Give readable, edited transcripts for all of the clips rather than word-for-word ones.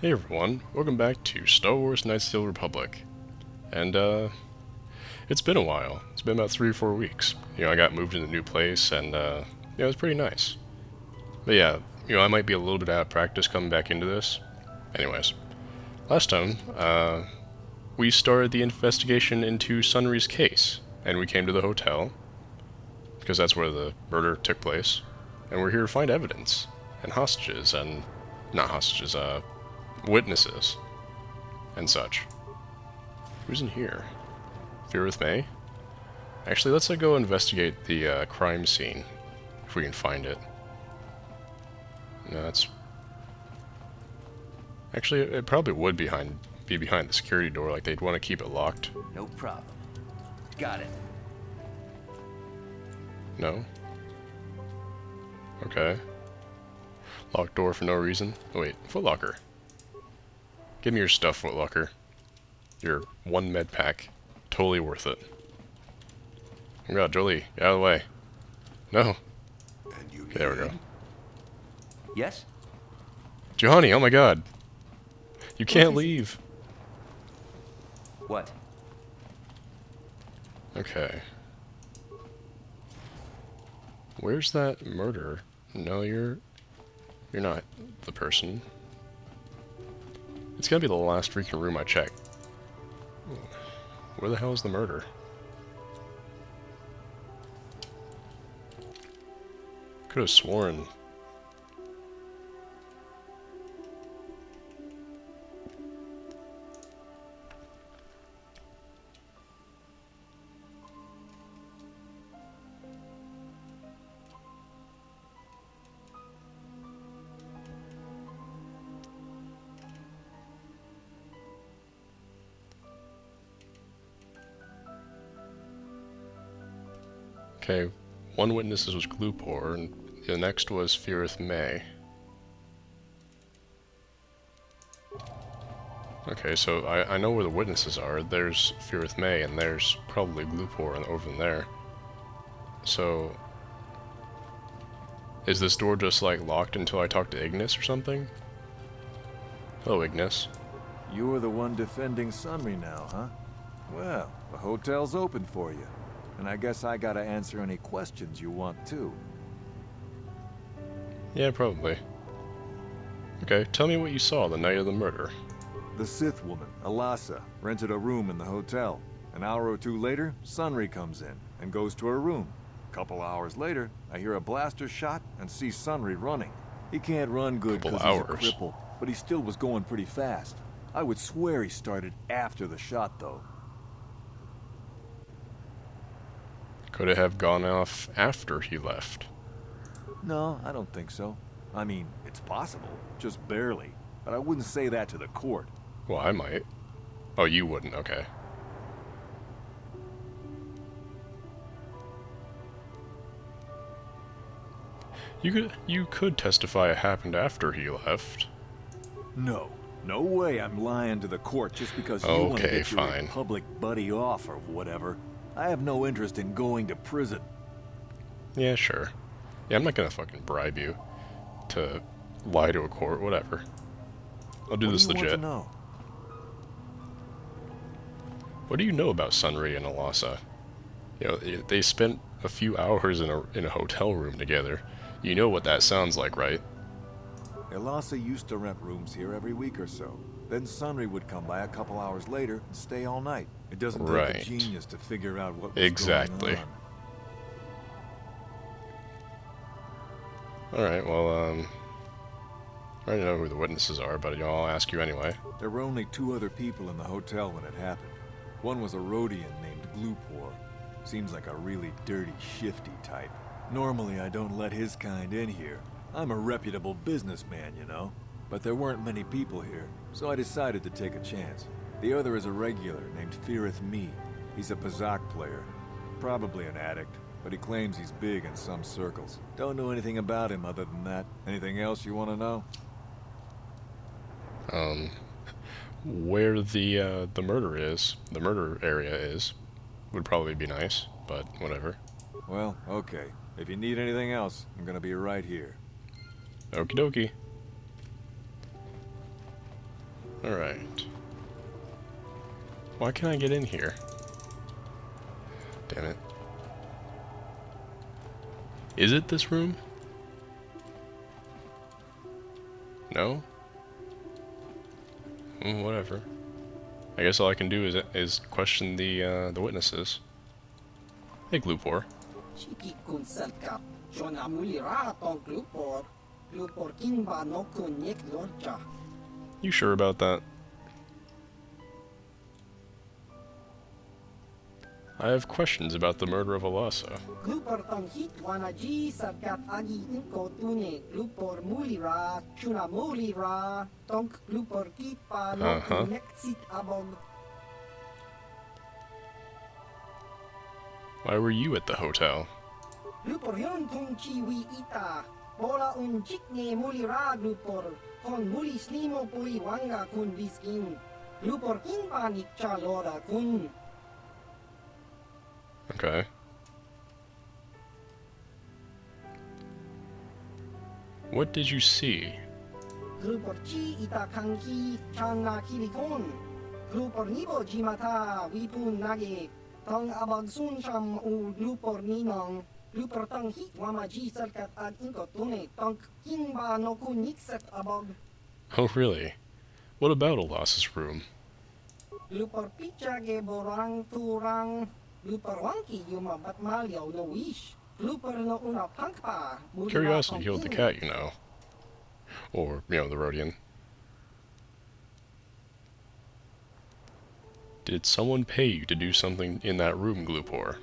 Hey everyone, welcome back to Star Wars Knights of the Old Republic. And, it's been a while. It's been about 3 or 4 weeks. I got moved into a new place, and, yeah, it was pretty nice. But yeah, I might be a little bit out of practice coming back into this. Anyways, last time, we started the investigation into Sunry's case, and we came to the hotel, because that's where the murder took place, and we're here to find evidence, and hostages, and... not hostages, witnesses, and such. Who's in here? Fear with May? Actually, let's go investigate the crime scene, if we can find it. No, that's... Actually, it probably would be behind the security door, like they'd want to keep it locked. No problem. Got it. No? Okay. Locked door for no reason. Oh wait, footlocker. Give me your stuff, footlocker. Your 1 med pack. Totally worth it. Oh god, Jolie, get out of the way. No. Okay, there we go. Yes? Johnny, oh my god. You can't leave. What? Okay. Where's that murder? No, you're not the person. It's gonna be the last freaking room I check. Where the hell is the murder? Could have sworn. Okay, one witness was Glupor, and the next was Feareth May. Okay, so I know where the witnesses are. There's Feareth May, and there's probably Glupor over there. So... is this door just, like, locked until I talk to Ignis or something? Hello, Ignis. You're the one defending Sunry now, huh? Well, the hotel's open for you. And I guess I gotta answer any questions you want too. Yeah, probably. Okay, tell me what you saw the night of the murder. The Sith woman, Alasa, rented a room in the hotel. An hour or two later, Sunry comes in and goes to her room. A couple hours later, I hear a blaster shot and see Sunry running. He can't run good because he's a cripple, but he still was going pretty fast. I would swear he started after the shot, though. Could it have gone off after he left? No, I don't think so. I mean, it's possible, just barely. But I wouldn't say that to the court. Well, I might. Oh, you wouldn't, okay. You could testify it happened after he left. No. No way I'm lying to the court just because you want to get your public buddy off or whatever. I have no interest in going to prison. Yeah, sure. Yeah, I'm not gonna fucking bribe you to lie to a court, whatever. I'll do this legit. What do you know about Sunry and Alasa? They spent a few hours in a hotel room together. You know what that sounds like, right? Alasa used to rent rooms here every week or so. Then Sunry would come by a couple hours later and stay all night. It doesn't take a genius to figure out what was going on. Alright, well, I already know who the witnesses are, but I'll ask you anyway. There were only 2 other people in the hotel when it happened. One was a Rhodian named Glupor. Seems like a really dirty, shifty type. Normally I don't let his kind in here. I'm a reputable businessman, you know. But there weren't many people here, so I decided to take a chance. The other is a regular named Feareth Me. He's a Pazak player. Probably an addict, but he claims he's big in some circles. Don't know anything about him other than that. Anything else you want to know? Where the murder area is, would probably be nice, but whatever. Well, okay. If you need anything else, I'm gonna be right here. Okie dokie. Alright. Why can't I get in here? Damn it. Is it this room? No? Whatever. I guess all I can do is question the witnesses. Hey, Gloopor. Chiki kun selkap, Jona mulira tong glupor, glupor kimba no kun yek lorcha. You sure about that? I have questions about the murder of Alasa. Glupor tong hit wanaji selkat agi inko tune, glupor mulira, Jona mulira, tong glupor kipa no kun yek sit abog. Why were you at the hotel? Glupor yon tong chiwi ita, bola un chikne mulira glupor, kon muli slimo pui wanga kun viskin, glupor kimba nikcha lora kun. Okay. What did you see? Glupor chi ita kanki chana kilikon. Glupor nibo jimata wipun nage. Tong abag sun sham u glupor ninong. Glupor tong hit wamaji serkat ag inkotune. Tong kimba no kun nikset abog. Oh, really? What about Alasa's room? Glupor picha ge borang turang. Glupor wanki yuma batmalyaw no wish. Glupor no una pangpa. Curiosity killed the cat, you know. Or, you know, the Rhodian. Did someone pay you to do something in that room, Gloopor?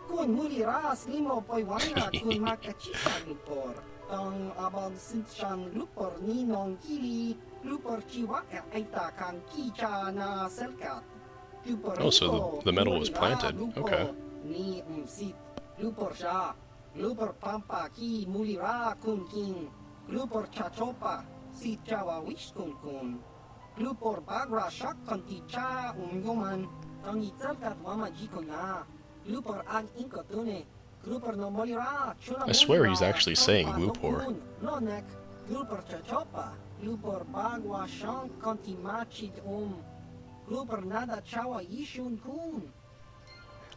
Kun muli ras limo poi wanga kun makachisa glupor. Tong abang sinshan glupor ninong kili. Glupor chiwaka aita kan kicha na selkat. Glupor Oh, so the metal was planted. Okay. Ni sit. Glupor sha. Glupor pampa ki muli ra kun king. Glupor chachopa. Si chawa wish kun kun. Glupor bagra shak konti cha yoman. Tong itselkat wama jiko na. Glupor ag inkotune. Glupor no molira. I swear he's actually saying Gloopor. No nek. Glupor chachopa. Glupor bagwa shank konti machit Glupor nada chawa yishun kun.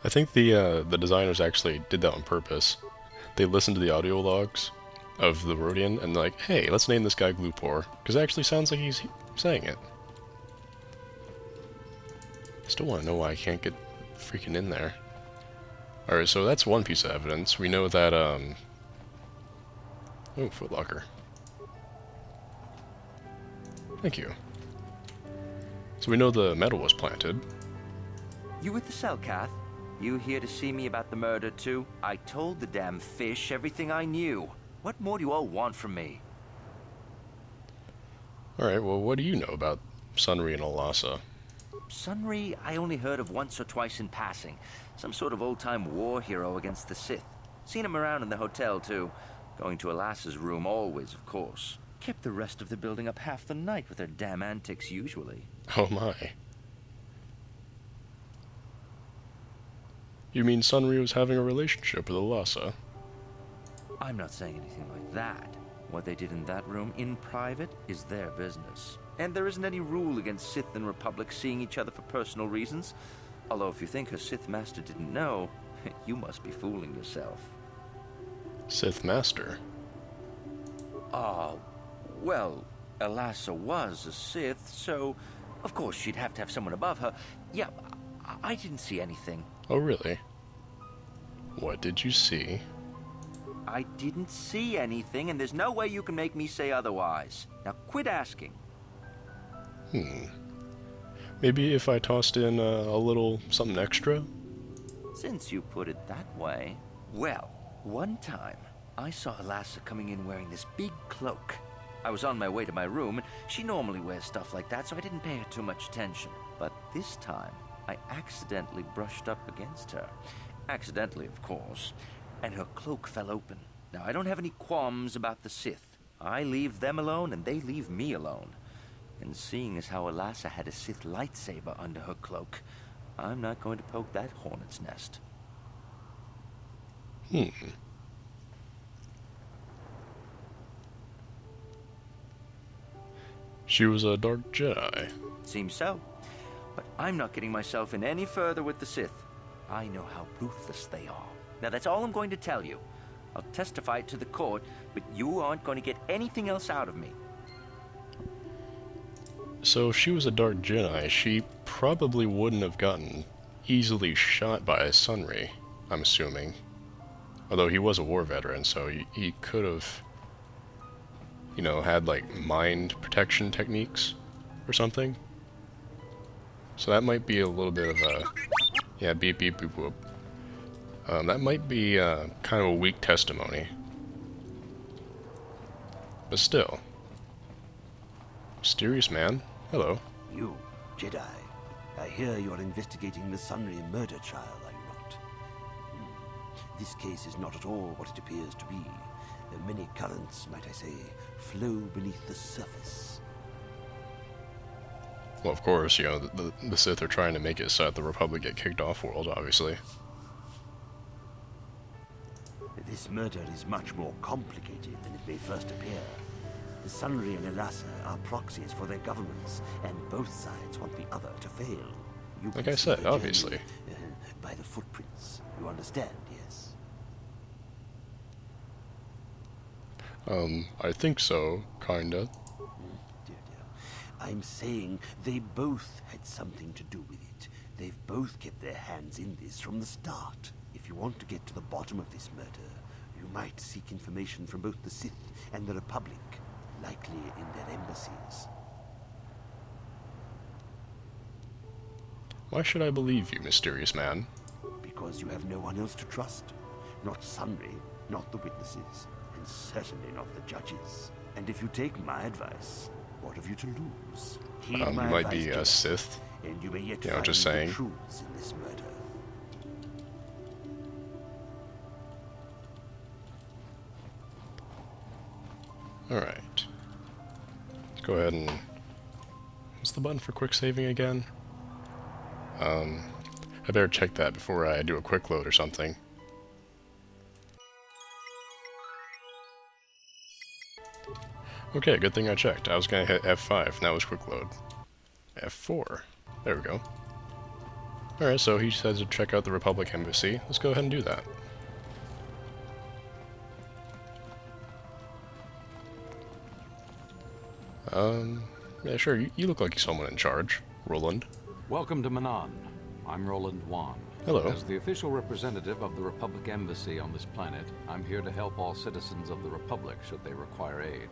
I think the designers actually did that on purpose. They listened to the audio logs of the Rhodian and like, hey, let's name this guy Gloopor, because it actually sounds like he's saying it. Still want to know why I can't get freaking in there. Alright, so that's one piece of evidence. We know that, oh, footlocker. Thank you. So we know the metal was planted. You at the cell, Kath? You here to see me about the murder, too? I told the damn fish everything I knew. What more do you all want from me? Alright, well, what do you know about Sunry and Alasa? Sunry, I only heard of once or twice in passing. Some sort of old-time war hero against the Sith. Seen him around in the hotel, too. Going to Alasa's room always, of course. Kept the rest of the building up half the night with their damn antics usually. Oh my. You mean Sunry was having a relationship with Alasa? I'm not saying anything like that. What they did in that room in private is their business. And there isn't any rule against Sith and Republic seeing each other for personal reasons. Although if you think her Sith master didn't know, you must be fooling yourself. Sith Master? Well, Alasa was a Sith, so of course she'd have to have someone above her. Yeah, I didn't see anything. Oh, really? What did you see? I didn't see anything, and there's no way you can make me say otherwise. Now quit asking. Maybe if I tossed in a little something extra? Since you put it that way. Well, one time, I saw Alasa coming in wearing this big cloak. I was on my way to my room, and she normally wears stuff like that, so I didn't pay her too much attention. But this time, I accidentally brushed up against her. Accidentally, of course. And her cloak fell open. Now, I don't have any qualms about the Sith. I leave them alone, and they leave me alone. And seeing as how Alasa had a Sith lightsaber under her cloak, I'm not going to poke that hornet's nest. She was a dark Jedi. Seems so. But I'm not getting myself in any further with the Sith. I know how ruthless they are. Now that's all I'm going to tell you. I'll testify it to the court, but you aren't going to get anything else out of me. So if she was a dark Jedi, she probably wouldn't have gotten easily shot by Sunry, I'm assuming. Although he was a war veteran, so he could have, you know, had like mind protection techniques or something. So that might be a little bit of a, yeah, beep beep boop whoop. That might be kind of a weak testimony. But still. Mysterious man. Hello. You, Jedi. I hear you're investigating the Sunry murder trial, are you not? This case is not at all what it appears to be. Many currents, might I say, flow beneath the surface. Well, of course, you know, the Sith are trying to make it so that the Republic get kicked off world, obviously. This murder is much more complicated than it may first appear. The Sunry and Elassa are proxies for their governments, and both sides want the other to fail. You Like can I see said, the journey, obviously. by the footprints. You understand, yes? I think so, kinda. Dear. I'm saying they both had something to do with it. They've both kept their hands in this from the start. If you want to get to the bottom of this murder, you might seek information from both the Sith and the Republic, likely in their embassies. Why should I believe you, mysterious man? Because you have no one else to trust. Not Sunry, not the witnesses, and certainly not the judges. And if you take my advice, what have you to lose? Heed You my might advice, be a Jedi, Sith. and you may yet You know, find just the saying. truths in this murder. Alright. Let's go ahead and... What's the button for quick saving again? I better check that before I do a quick load or something. Okay, good thing I checked. I was gonna hit F5, now it's quick load. F4. There we go. Alright, so he says to check out the Republic Embassy. Let's go ahead and do that. Yeah, sure, you look like someone in charge. Roland. Welcome to Manan. I'm Roland Wan. Hello. As the official representative of the Republic Embassy on this planet, I'm here to help all citizens of the Republic should they require aid.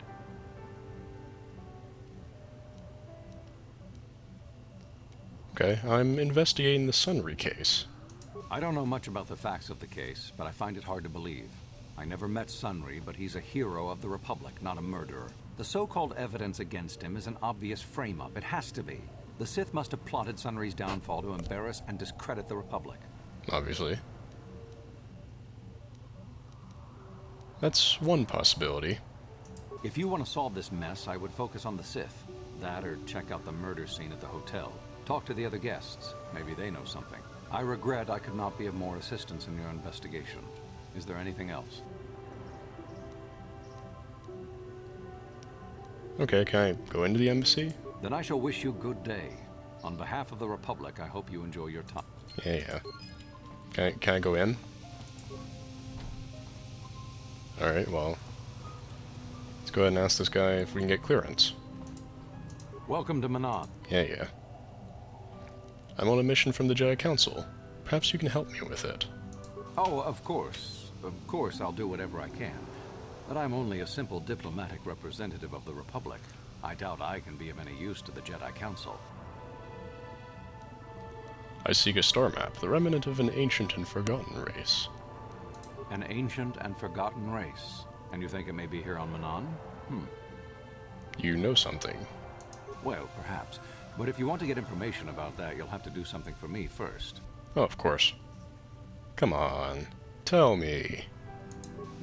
Okay, I'm investigating the Sunry case. I don't know much about the facts of the case, but I find it hard to believe. I never met Sunry, but he's a hero of the Republic, not a murderer. The so-called evidence against him is an obvious frame-up. It has to be. The Sith must have plotted Sunry's downfall to embarrass and discredit the Republic. Obviously. That's one possibility. If you want to solve this mess, I would focus on the Sith. That or check out the murder scene at the hotel. Talk to the other guests. Maybe they know something. I regret I could not be of more assistance in your investigation. Is there anything else? Okay, can I go into the embassy? Then I shall wish you good day. On behalf of the Republic, I hope you enjoy your time. Yeah. Can I go in? Alright, well. Let's go ahead and ask this guy if we can get clearance. Welcome to Manan. Yeah. I'm on a mission from the Jedi Council. Perhaps you can help me with it. Oh, of course. Of course, I'll do whatever I can. But I'm only a simple diplomatic representative of the Republic. I doubt I can be of any use to the Jedi Council. I seek a star map, the remnant of an ancient and forgotten race. An ancient and forgotten race. And you think it may be here on Manan? You know something. Well, perhaps. But if you want to get information about that, you'll have to do something for me first. Oh, of course. Come on. Tell me.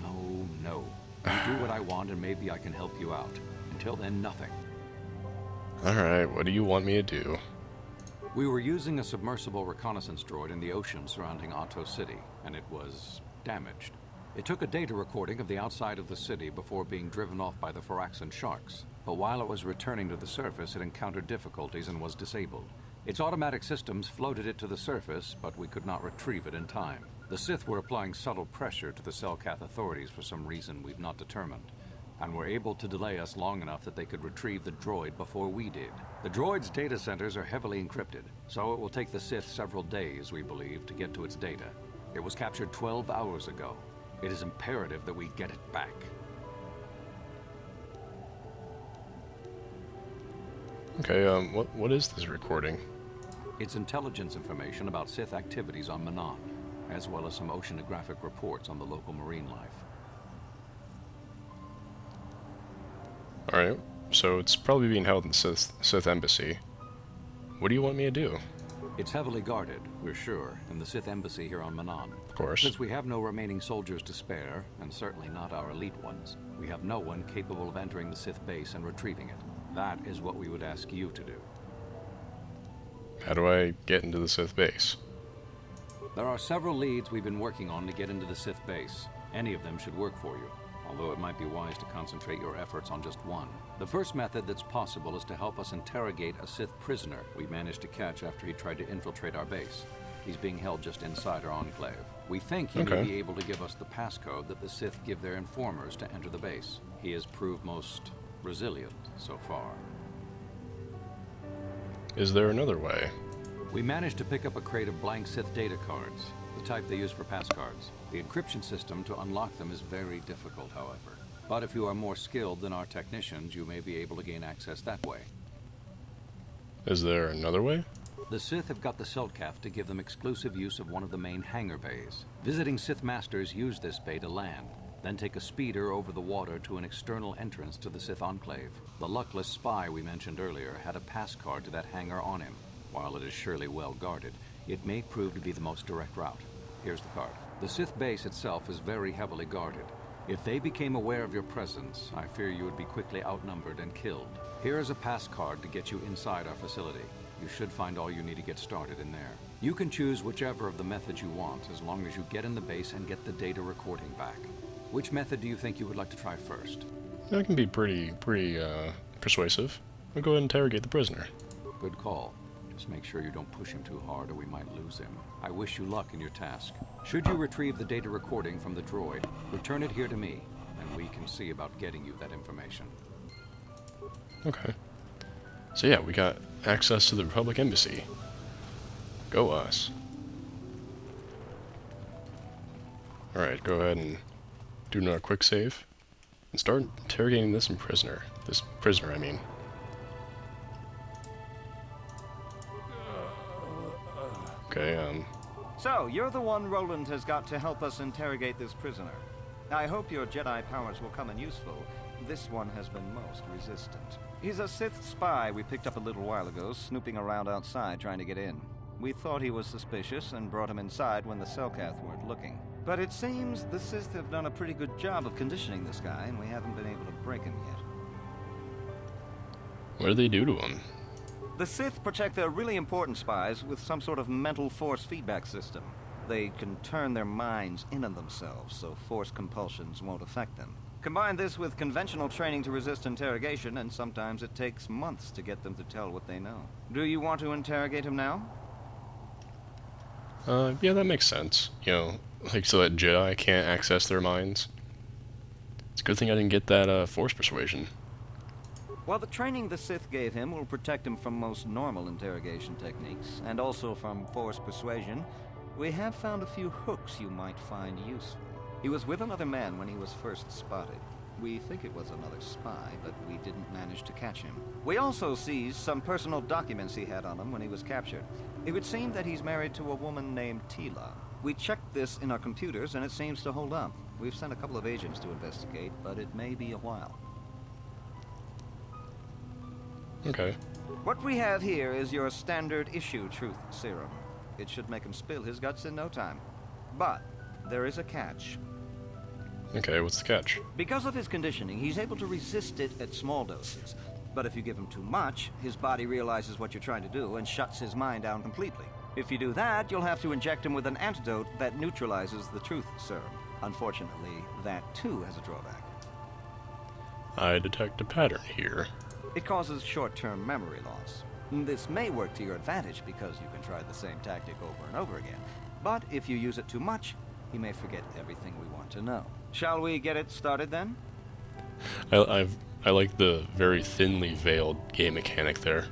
No. You do what I want and maybe I can help you out. Until then, nothing. Alright, what do you want me to do? We were using a submersible reconnaissance droid in the ocean surrounding Otto City, and it was damaged. It took a data recording of the outside of the city before being driven off by the Faraxan sharks. but while it was returning to the surface, it encountered difficulties and was disabled. Its automatic systems floated it to the surface, but we could not retrieve it in time. The Sith were applying subtle pressure to the Selkath authorities for some reason we've not determined, and were able to delay us long enough that they could retrieve the droid before we did. The droid's data centers are heavily encrypted, so it will take the Sith several days, we believe, to get to its data. It was captured 12 hours ago. It is imperative that we get it back. Okay, what is this recording? It's intelligence information about Sith activities on Manon, as well as some oceanographic reports on the local marine life. Alright, so it's probably being held in the Sith Embassy. What do you want me to do? It's heavily guarded, we're sure, in the Sith Embassy here on Manon. Of course. Since we have no remaining soldiers to spare, and certainly not our elite ones, we have no one capable of entering the Sith base and retrieving it. That is what we would ask you to do. How do I get into the Sith base? There are several leads we've been working on to get into the Sith base. Any of them should work for you, although it might be wise to concentrate your efforts on just one. The first method that's possible is to help us interrogate a Sith prisoner we managed to catch after he tried to infiltrate our base. He's being held just inside our enclave. We think he may be able to give us the passcode that the Sith give their informers to enter the base. He has proved most resilient so far. Is there another way? We managed to pick up a crate of blank Sith data cards, the type they use for passcards. The encryption system to unlock them is very difficult, however. But if you are more skilled than our technicians, you may be able to gain access that way. Is there another way? The Sith have got the Selkath to give them exclusive use of one of the main hangar bays. Visiting Sith Masters use this bay to land, then take a speeder over the water to an external entrance to the Sith Enclave. The luckless spy we mentioned earlier had a pass card to that hangar on him. While it is surely well guarded, it may prove to be the most direct route. Here's the card. The Sith base itself is very heavily guarded. If they became aware of your presence, I fear you would be quickly outnumbered and killed. Here is a pass card to get you inside our facility. You should find all you need to get started in there. You can choose whichever of the methods you want, as long as you get in the base and get the data recording back. Which method do you think you would like to try first? That can be pretty persuasive. I'll go ahead and interrogate the prisoner. Good call. Just make sure you don't push him too hard or we might lose him. I wish you luck in your task. Should you retrieve the data recording from the droid, return it here to me, and we can see about getting you that information. Okay. So yeah, we got access to the Republic Embassy. Go us. Alright, go ahead and do another quick save. And start interrogating this prisoner. This prisoner, I mean. Okay, So, you're the one Roland has got to help us interrogate this prisoner. I hope your Jedi powers will come in useful. This one has been most resistant. He's a Sith spy we picked up a little while ago, snooping around outside trying to get in. We thought he was suspicious and brought him inside when the Selkath weren't looking. But it seems the Sith have done a pretty good job of conditioning this guy, and we haven't been able to break him yet. what do they do to him? The Sith protect their really important spies with some sort of mental force feedback system. They can turn their minds in on themselves, so force compulsions won't affect them. Combine this with conventional training to resist interrogation, and sometimes it takes months to get them to tell what they know. Do you want to interrogate him now? Yeah, that makes sense. You know, like so that Jedi can't access their minds. It's a good thing I didn't get that, force persuasion. Well, the training the Sith gave him will protect him from most normal interrogation techniques, and also from force persuasion. We have found a few hooks you might find useful. He was with another man when he was first spotted. We think it was another spy, but we didn't manage to catch him. We also seized some personal documents he had on him when he was captured. It would seem that he's married to a woman named Tila. We checked this in our computers, and it seems to hold up. We've sent a couple of agents to investigate, but it may be a while. Okay. What we have here is your standard issue truth serum. It should make him spill his guts in no time. But there is a catch. Okay, what's the catch? Because of his conditioning, he's able to resist it at small doses. But if you give him too much, his body realizes what you're trying to do and shuts his mind down completely. If you do that, you'll have to inject him with an antidote that neutralizes the truth serum. Unfortunately, that too has a drawback. I detect a pattern here. It causes short-term memory loss. This may work to your advantage because you can try the same tactic over and over again. But if you use it too much, he may forget everything we want to know. Shall we get it started then? I like the very thinly veiled game mechanic there.